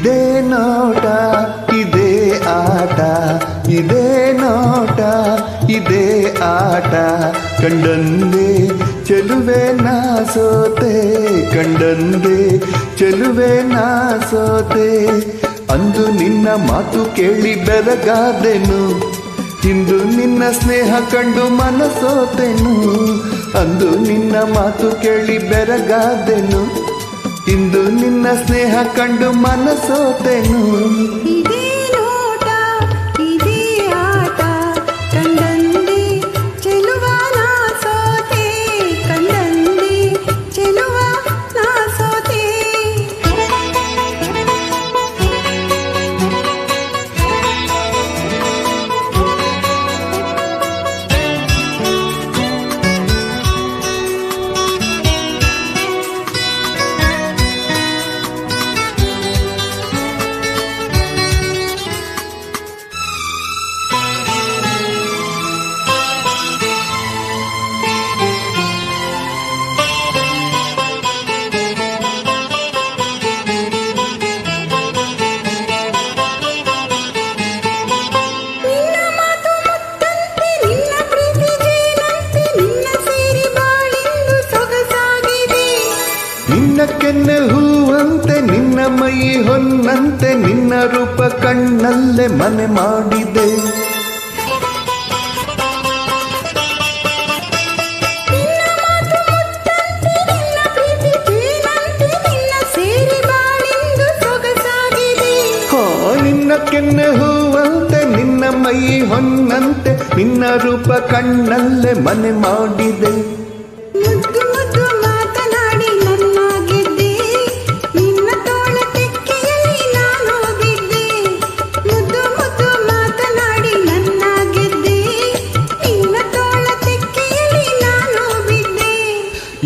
ಇದೇ ನೋಟ ಇದೇ ಆಟ, ಇದೇ ನೋಟ ಇದೇ ಆಟ, ಕಂಡಂದೆ ಚೆಲುವೆ ನಾ ಸೋತೆ, ಕಂಡಂದೆ ಚೆಲುವೆ ನಾ ಸೋತೆ. ಅಂದು ನಿನ್ನ ಮಾತು ಕೇಳಿ ಬೆರಗಾದೆನು, ಇಂದು ನಿನ್ನ ಸ್ನೇಹ ಕಂಡು ಮನಸೋತೆನು. ಅಂದು ನಿನ್ನ ಮಾತು ಕೇಳಿ ಬೆರಗಾದೆನು, ಇಂದು ನಿನ್ನ ಸ್ನೇಹ ಕಂಡು ಮನಸೋತೆನು. ಇದೇ ನೋಟ ಇದೇ ಆಟ, ಕಂಡಂದೆ ಚೆಲುವ ನಾ ಸೋತೆ, ಕಂಡಂದೆ ಚೆಲುವ ನಾ ಸೋತೆ. ನಿನ್ನ ಕೆನ್ನೆ ಹೂವಂತೆ, ನಿನ್ನ ಮೈ ಹೊನ್ನಂತೆ, ನಿನ್ನ ರೂಪ ಕಣ್ಣಲ್ಲೇ ಮನೆ ಮಾಡಿದೆ. ನಿನ್ನ ಕೆನ್ನೆ ಹೂವಂತೆ, ನಿನ್ನ ಮೈ ಹೊನ್ನಂತೆ, ನಿನ್ನ ರೂಪ ಕಣ್ಣಲ್ಲೇ ಮನೆ ಮಾಡಿದೆ.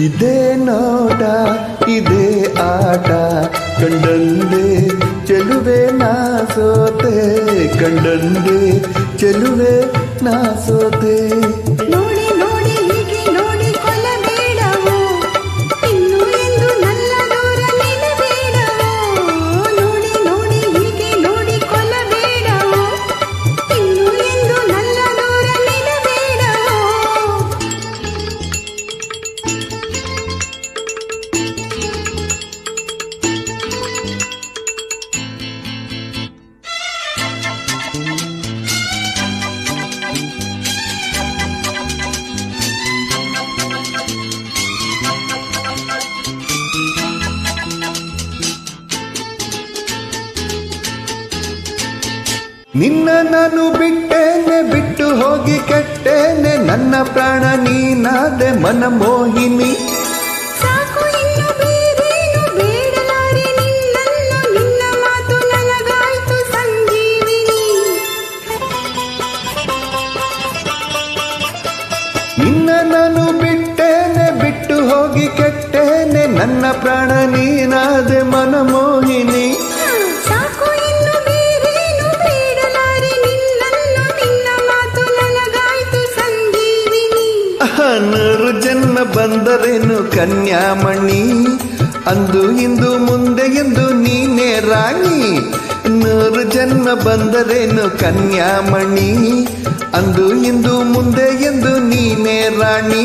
ಇದೇ ನೋಟ ಇದೇ ಆಟ, ಕಂಡಂದೆ ಚೆಲುವೆ ನಾ ಸೋತೆ, ಕಂಡಂದೆ ಚೆಲುವೆ ನಾ ಸೋತೆ. ನೋಡಿ ನೋಡಿ ಹೀಗೆ ನೋಡಿ ಕೊಲ್ಲಬೇಡವೋ, ಇನ್ನು ಎಂದು ನನ್ನ ದೂರ ನಿಲ್ಲಬೇಡವೋ. ನೋಡಿ ನೋಡಿ ಹೀಗೆ ನೋಡಿ ಕೊಲ್ಲಬೇಡವೋ, ಇನ್ನು ಎಂದು ನನ್ನ ದೂರ ನಿಲ್ಲಬೇಡವೋ. ನಿನ್ನ ನಾನು ಬಿಟ್ಟೇನೆ, ಬಿಟ್ಟು ಹೋಗಿ ಕೆಟ್ಟೇನೆ, ನನ್ನ ಪ್ರಾಣ ನೀನಾದೆ ಮನಮೋಹಿನಿ. ಸಾಕು ಇನ್ನು ಬೇರೇನು ಬೇಡಲಾರೆ ನಿನ್ನನ್ನು, ನಿನ್ನ ಮಾತು ನನಗಾಯ್ತು ಸಂಜೀವಿನಿ. ನಿನ್ನ ನಾನು ಬಿಟ್ಟೇನೆ, ಬಿಟ್ಟು ಹೋಗಿ ಕೆಟ್ಟೇನೆ, ನನ್ನ ಪ್ರಾಣ ನೀನಾದೆ ಮನಮೋಹಿನಿ. ಸಾಕು ಇನ್ನು ಬೇರೇನು ಬೇಡಲಾರೆ ನಿನ್ನನ್ನು, ನಿನ್ನ ಮಾತು ನನಗಾಯ್ತು ಸಂಜೀವಿನಿ. 100 ಜನ್ಮ ಬಂದರೇನು ಕನ್ಯಾಮಣಿ, ಅಂದು ಇಂದು ಮುಂದೆ ಎಂದು ನೀನೇ ರಾಣಿ. 100 ಜನ್ಮ ಬಂದರೇನು ಕನ್ಯಾಮಣಿ, ಅಂದು ಇಂದು ಮುಂದೆ ಎಂದು ನೀನೇ ರಾಣಿ.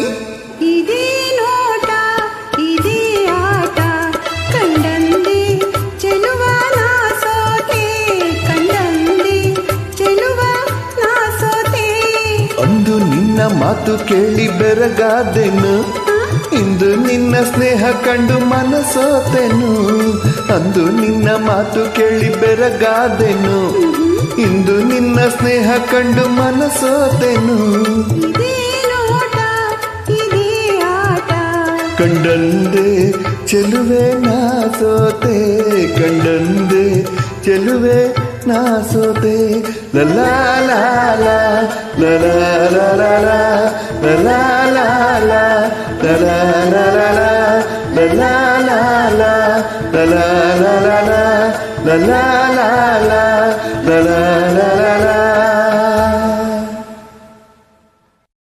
ಇದೇ ನೋಟ ಇದೇ ಆಟ, ಕಂಡಂದೆ ಚೆಲುವ ನಾ ಸೋತೆ, ಕಂಡಂದೆ ಚೆಲುವ ನಾ ಸೋತೆ. ಅಂದು ನಿನ್ನ ಮಾತು ಕೇಳಿ ಬೆರಗಾದೆನು, ಇಂದು ನಿನ್ನ ಸ್ನೇಹ ಕಂಡು ಮನಸೋತೆನು. ಅಂದು ನಿನ್ನ ಮಾತು ಕೇಳಿ ಬೆರಗಾದೆನು, ಇಂದು ನಿನ್ನ ಸ್ನೇಹ ಕಂಡು ಮನಸೋತೆನು. ಇದೇ ನೋಟ ಇದೇ ಆಟ, ಕಂಡಂದೆ ಚೆಲುವೆ ನಾ ಸೋತೆ, ಕಂಡಂದೆ ಚೆಲುವೆ ನಾ ಸೋತೆ. ಲಲಾ ಲಾಲಾ ಲಲಾ ಲಾಲಾ ಲಲಾ ಲಾಲಾ ಲಲಾ ಲಾಲಾ ಲಲಾ ಲಾಲಾ ಲಲಾ ಲಾಲಾ ಲಲಾ ಲಾಲಾ ಲಲಾ